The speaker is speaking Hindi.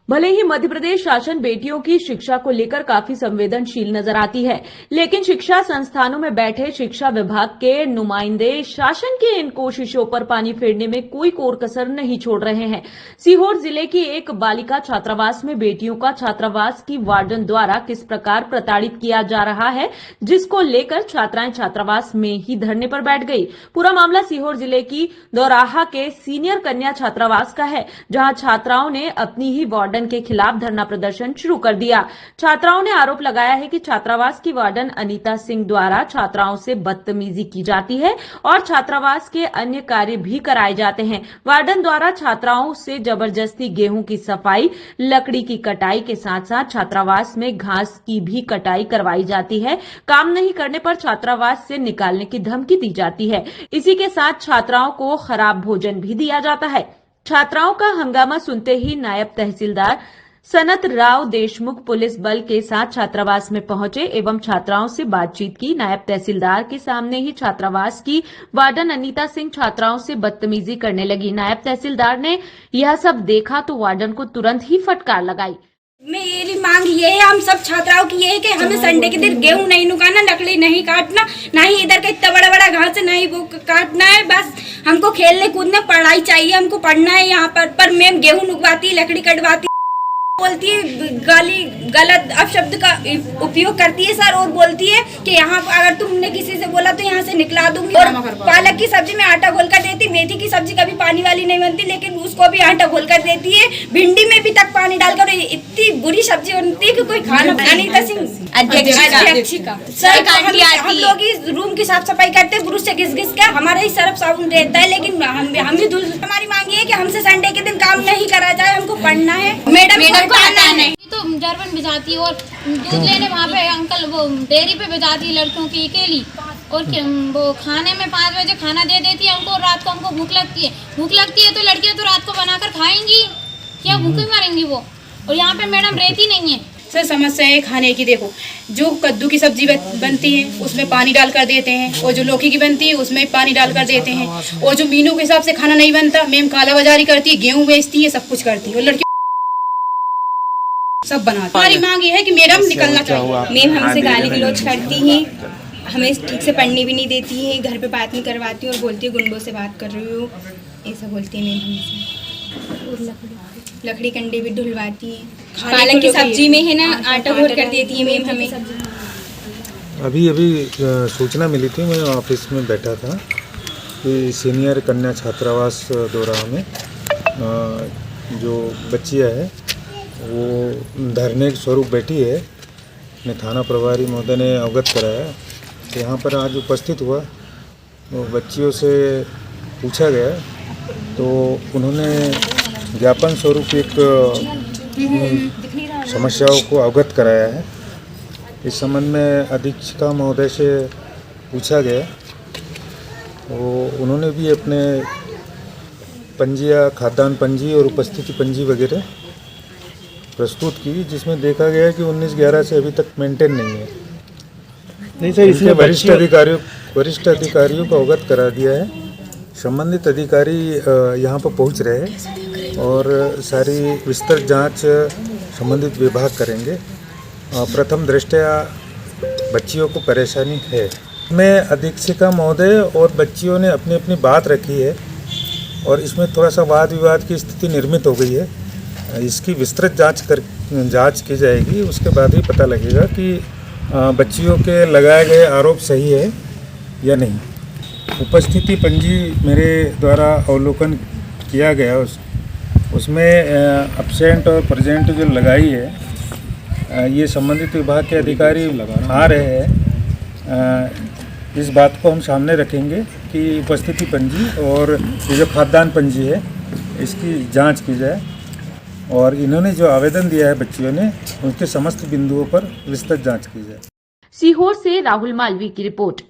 भले ही मध्य प्रदेश शासन बेटियों की शिक्षा को लेकर काफी संवेदनशील नजर आती है, लेकिन शिक्षा संस्थानों में बैठे शिक्षा विभाग के नुमाइंदे शासन की इन कोशिशों पर पानी फेरने में कोई कोर कसर नहीं छोड़ रहे हैं। सीहोर जिले की एक बालिका छात्रावास में बेटियों का छात्रावास की वार्डन द्वारा किस प्रकार प्रताड़ित किया जा रहा है, जिसको लेकर छात्राएं छात्रावास में ही धरने पर बैठ गई। पूरा मामला सीहोर जिले की दौराहा के सीनियर कन्या छात्रावास का है, जहां छात्राओं ने अपनी ही वार्डन के खिलाफ धरना प्रदर्शन शुरू कर दिया। छात्राओं ने आरोप लगाया है कि छात्रावास की वार्डन अनीता सिंह द्वारा छात्राओं से बदतमीजी की जाती है और छात्रावास के अन्य कार्य भी कराए जाते हैं। वार्डन द्वारा छात्राओं से जबरदस्ती गेहूं की सफाई, लकड़ी की कटाई के साथ साथ छात्रावास में घास की भी कटाई करवाई जाती है। काम नहीं करने पर छात्रावास से निकालने की धमकी दी जाती है। इसी के साथ छात्राओं को खराब भोजन भी दिया जाता है। छात्राओं का हंगामा सुनते ही नायब तहसीलदार सनत राव देशमुख पुलिस बल के साथ छात्रावास में पहुंचे एवं छात्राओं से बातचीत की। नायब तहसीलदार के सामने ही छात्रावास की वार्डन अनीता सिंह छात्राओं से बदतमीजी करने लगी। नायब तहसीलदार ने यह सब देखा तो वार्डन को तुरंत ही फटकार लगाई। मेरी मांग ये है, हम सब छात्राओं की ये है कि हमें संडे के दिन गेहूं नहीं नुकाना, लकड़ी नहीं काटना, ना ही इधर का इतना बड़ा बड़ा घास नहीं वो काटना है। बस हमको खेलने कूदने पढ़ाई चाहिए, हमको पढ़ना है यहाँ पर मैम गेहूं नुकवाती, लकड़ी कटवाती, बोलती है गाली गलत अपशब्द का उपयोग करती है सर, और बोलती है कि यहाँ अगर तुमने किसी से बोला तो यहाँ से निकला दूंगी। और पालक की सब्जी में आटा घोल कर देती, मेथी की सब्जी कभी पानी वाली नहीं बनती लेकिन उसको भी आटा घोल कर देती है। भिंडी में भी तक पानी डालकर इतनी बुरी सब्जी बनती है कि कोई खाना। अनीता सिंह अध्यक्षिका सर, हम लोग इस रूम की साफ सफाई करते हैं, ब्रुश से घिस घिस के हमारा ही सर्फ साबुन रहता है, लेकिन हम भी हमारी मांग ये है कि हमसे संडे के दिन काम नहीं करा जाए, हमको पढ़ना है। मैडम को आना नहीं तो जर्मन भिजाती है और दूध लेने वहाँ पे अंकल वो डेयरी पे भिजाती है लड़कियों की अकेली, और वो खाने में 5 बजे खाना दे देती है हमको। रात को हमको भूख लगती है तो लड़कियाँ तो रात को बनाकर खाएंगी क्या, भूखी मरेंगी वो। और यहाँ पे मैडम रहती नहीं है। सर समस्या है खाने की। देखो जो कद्दू की सब्जी बनती है उसमें पानी डाल कर देते हैं, और जो लौकी की बनती है उसमें पानी डाल कर देते हैं, और जो मीनू के हिसाब से खाना नहीं बनता, मैम काला बाजारी करती है, गेहूँ बेचती है, सब कुछ करती है, और लड़की सब बनाती। हमारी मांग ये है कि मैडम निकलना चाहिए। मैम हमसे गाली गलौज करती हैं, हमें ठीक से पढ़ने भी नहीं देती है, घर पे बात नहीं करवाती और बोलती है गुंडों से बात कर रही हो, ऐसा बोलती है मैम हमसे। लकड़ी कंडे भी ढुलवाती है, पालक की सब्जी में है ना आटा घोल कर देती है मैम हमें। अभी सूचना मिली थी, मैं ऑफिस में बैठा था कि सीनियर कन्या छात्रावास दौराहा में जो बच्चियाँ है वो धरने के स्वरूप बैठी है। ने थाना प्रभारी महोदय ने अवगत कराया कि यहाँ पर आज उपस्थित हुआ, तो बच्चियों से पूछा गया तो उन्होंने ज्ञापन स्वरूप एक समस्याओं को अवगत कराया है। इस संबंध में अधीक्षिका महोदय से पूछा गया तो उन्होंने भी अपने पंजिया, खाद्यान्न पंजी और उपस्थिति पंजी वगैरह प्रस्तुत की, जिसमें देखा गया कि 19/11 से अभी तक मेंटेन नहीं है। नहीं सर, इसलिए वरिष्ठ अधिकारियों को अवगत करा दिया है। संबंधित अधिकारी यहाँ पर पहुँच रहे हैं और सारी विस्तृत जांच संबंधित विभाग करेंगे। प्रथम दृष्टया बच्चियों को परेशानी है, मैं अधीक्षिका महोदय और बच्चियों ने अपनी अपनी बात रखी है और इसमें थोड़ा सा वाद विवाद की स्थिति निर्मित हो गई है। इसकी विस्तृत जांच की जाएगी, उसके बाद ही पता लगेगा कि बच्चियों के लगाए गए आरोप सही है या नहीं। उपस्थिति पंजी मेरे द्वारा अवलोकन किया गया, उसमें एब्सेंट और प्रेजेंट जो लगाई है, ये संबंधित विभाग के अधिकारी आ रहे हैं। इस बात को हम सामने रखेंगे कि उपस्थिति पंजी और ये जो खाद्यान्न पंजी है इसकी जांच की जाए, और इन्होंने जो आवेदन दिया है बच्चियों ने, उनके समस्त बिंदुओं पर विस्तृत जांच की जाए। सीहोर से राहुल मालवी की रिपोर्ट।